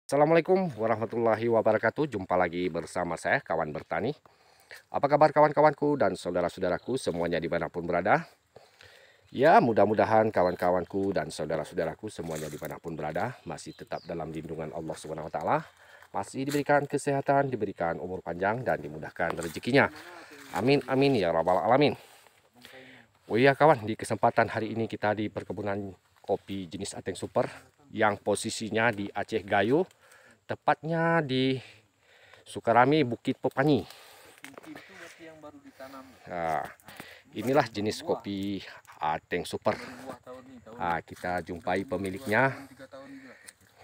Assalamualaikum warahmatullahi wabarakatuh. Jumpa lagi bersama saya, kawan bertani. Apa kabar kawan-kawanku dan saudara-saudaraku semuanya dimanapun berada? Ya, mudah-mudahan kawan-kawanku dan saudara-saudaraku semuanya dimanapun berada masih tetap dalam lindungan Allah Subhanahu Wa Taala, masih diberikan kesehatan, diberikan umur panjang dan dimudahkan rezekinya. Amin amin ya rabbal alamin. Oh iya kawan, di kesempatan hari ini kita di perkebunan kopi jenis Ateng Super yang posisinya di Aceh Gayo, tepatnya di Sukarami, Bukit Pepani. Nah, inilah jenis kopi Ateng Super. Kita jumpai pemiliknya.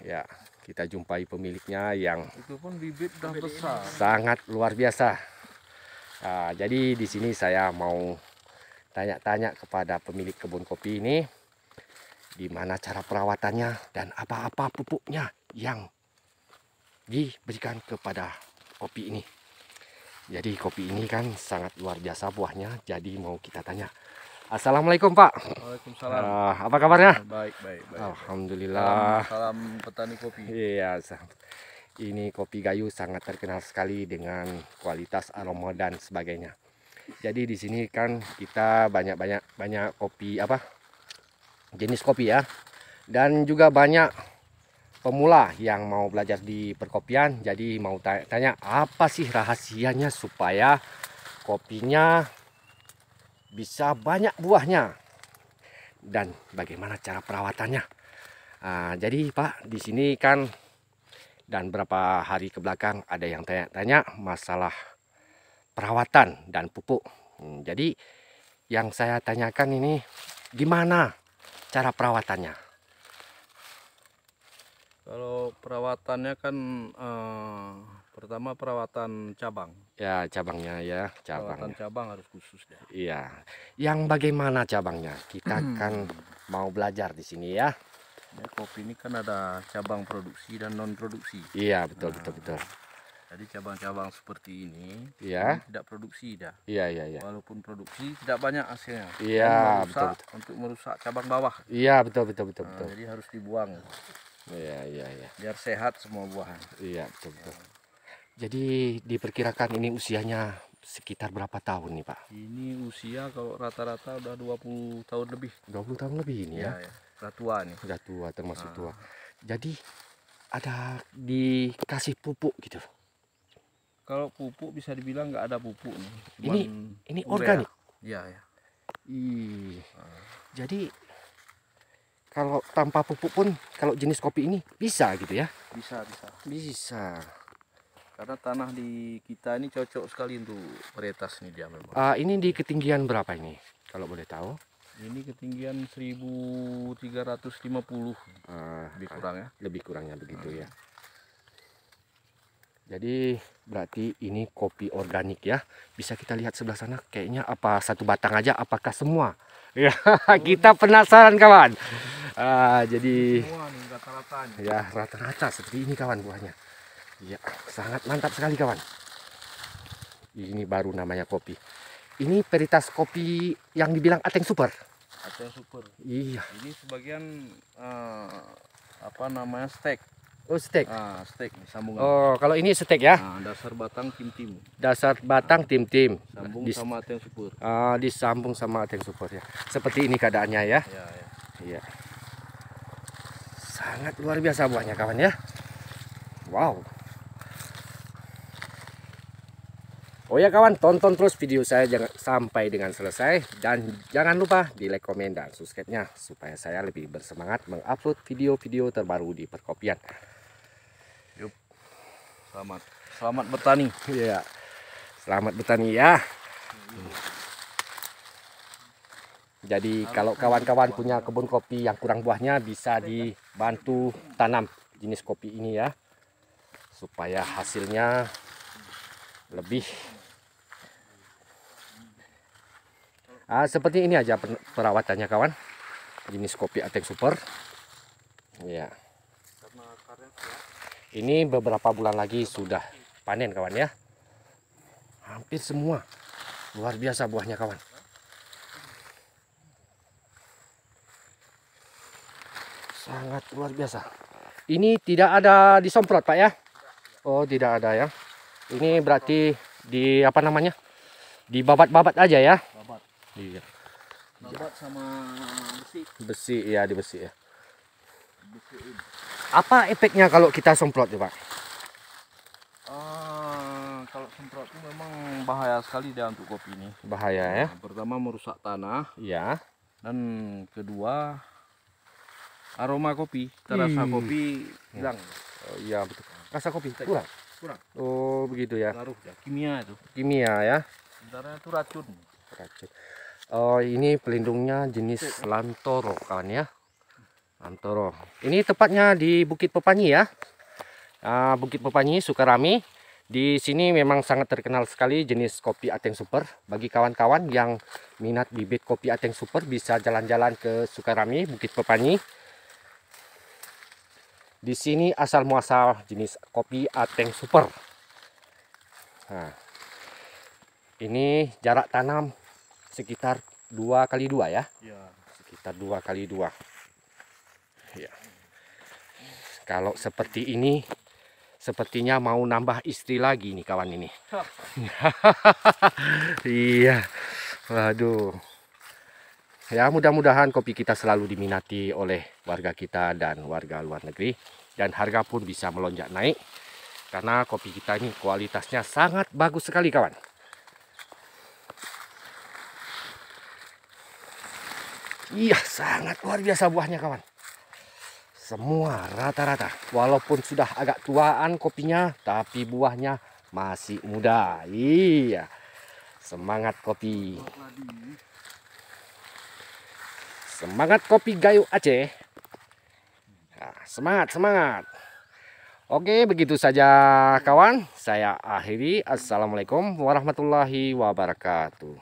Ya, kita jumpai pemiliknya yang itu pun bibit udah besar, sangat luar biasa. Jadi di sini saya mau tanya-tanya kepada pemilik kebun kopi ini, gimana cara perawatannya dan apa-apa pupuknya yang diberikan kepada kopi ini. Jadi kopi ini kan sangat luar biasa buahnya, jadi mau kita tanya. Assalamualaikum Pak. Waalaikumsalam. Apa kabarnya? Baik. Alhamdulillah. Salam petani kopi. Iya, ini kopi Gayo sangat terkenal sekali dengan kualitas aroma dan sebagainya. Jadi di sini kan kita banyak kopi jenis kopi ya, dan juga banyak pemula yang mau belajar di perkopian. Jadi mau tanya apa sih rahasianya supaya kopinya bisa banyak buahnya dan bagaimana cara perawatannya. Jadi Pak, di sini kan dan beberapa hari ke belakang ada yang tanya-tanya masalah perawatan dan pupuk. Jadi yang saya tanyakan ini, gimana cara perawatannya? Kalau perawatannya kan pertama perawatan cabang. Ya, cabangnya ya, Perawatan cabangnya. cabang harus khusus deh. Iya. Yang bagaimana cabangnya? Kita kan mau belajar di sini ya. Ya, kopi ini kan ada cabang produksi dan non produksi. Iya, betul. Jadi cabang-cabang seperti ini, Iya. ini tidak produksi dah. Iya. Walaupun produksi tidak banyak hasilnya. Iya, Dan betul. untuk merusak cabang bawah. Iya, betul. Jadi harus dibuang. Iya. Biar sehat semua buahan. Iya, betul. Jadi diperkirakan ini usianya sekitar berapa tahun nih Pak? Ini usia kalau rata-rata udah 20 tahun lebih. 20 tahun lebih ini ya? Ya. Udah tua nih. Udah tua, termasuk tua. Jadi ada dikasih pupuk gitu? Kalau pupuk bisa dibilang nggak ada pupuk nih. Ini organik? Iya. Jadi kalau tanpa pupuk pun, kalau jenis kopi ini bisa gitu ya? Bisa. Karena tanah di kita ini cocok sekali untuk varietas ini dia memang. Ini di ketinggian berapa ini? Kalau boleh tahu? Ini ketinggian 1350, lebih kurang ya. Lebih kurangnya begitu ya. Jadi berarti ini kopi organik ya. Bisa kita lihat sebelah sana, kayaknya apa satu batang aja, apakah semua? Ya, kita penasaran kawan. Jadi Semua nih rata-ratanya. ya rata-rata seperti ini kawan buahnya. Ya, sangat mantap sekali kawan. Ini baru namanya kopi. Ini varietas kopi yang dibilang Ateng Super. Ateng Super. Iya. Ini sebagian apa namanya steak. Oh, steak. Steak sambungan. Oh, kalau ini steak ya. Dasar batang tim-tim. Dasar batang tim-tim. Sambung sama Ateng Super. Disambung sama Ateng Super ya. Seperti ini keadaannya ya. Iya. Sangat luar biasa buahnya kawan ya. Wow. Oh ya kawan, tonton terus video saya sampai dengan selesai. Dan jangan lupa di like, komen, dan subscribe-nya supaya saya lebih bersemangat mengupload video-video terbaru di perkopian. Yuk. Selamat bertani. Iya. Selamat bertani ya. Jadi kalau kawan-kawan punya kebun kopi yang kurang buahnya, bisa dibantu tanam jenis kopi ini ya, supaya hasilnya lebih. Seperti ini aja perawatannya kawan, jenis kopi Ateng Super ya. Ini beberapa bulan lagi sudah panen kawan ya, hampir semua. Luar biasa buahnya kawan. Sangat luar biasa. Ini tidak ada disemprot Pak ya? Oh tidak ada ya. Ini berarti di apa namanya? Dibabat-babat aja ya? Babat. Iya. Babat sama besi. Besi ya, di besi ya. Besiin. Apa efeknya kalau kita semprot ya Pak? Kalau semprot itu memang bahaya sekali dia untuk kopi ini. Bahaya ya? Pertama merusak tanah Iya. dan kedua aroma kopi, terasa kopi hilang. Oh, iya betul. Rasa kopi kurang. Kurang. Oh begitu ya. Ngaruh ya, kimia itu. Kimia ya. Sebenarnya itu racun. Racun. Oh ini pelindungnya jenis Lantoro kawan ya. Lantoro. Ini tepatnya di Bukit Pepanyi ya. Bukit Pepanyi Sukarami. Di sini memang sangat terkenal sekali jenis kopi Ateng Super. Bagi kawan-kawan yang minat bibit kopi Ateng Super bisa jalan-jalan ke Sukarami, Bukit Pepanyi. Di sini asal muasal jenis kopi Ateng Super. Nah, ini jarak tanam sekitar 2x2 ya. Ya. Sekitar 2x2. Ya. Kalau seperti ini sepertinya mau nambah istri lagi nih kawan ini. Iya. Waduh. Ya mudah-mudahan kopi kita selalu diminati oleh warga kita dan warga luar negeri. Dan harga pun bisa melonjak naik. Karena kopi kita ini kualitasnya sangat bagus sekali kawan. Iya sangat luar biasa buahnya kawan. Semua rata-rata, walaupun sudah agak tuaan kopinya, tapi buahnya masih muda. Iya, semangat kopi. Semangat kopi Gayo Aceh. Nah, semangat, semangat. Oke, begitu saja kawan. Saya akhiri. Assalamualaikum warahmatullahi wabarakatuh.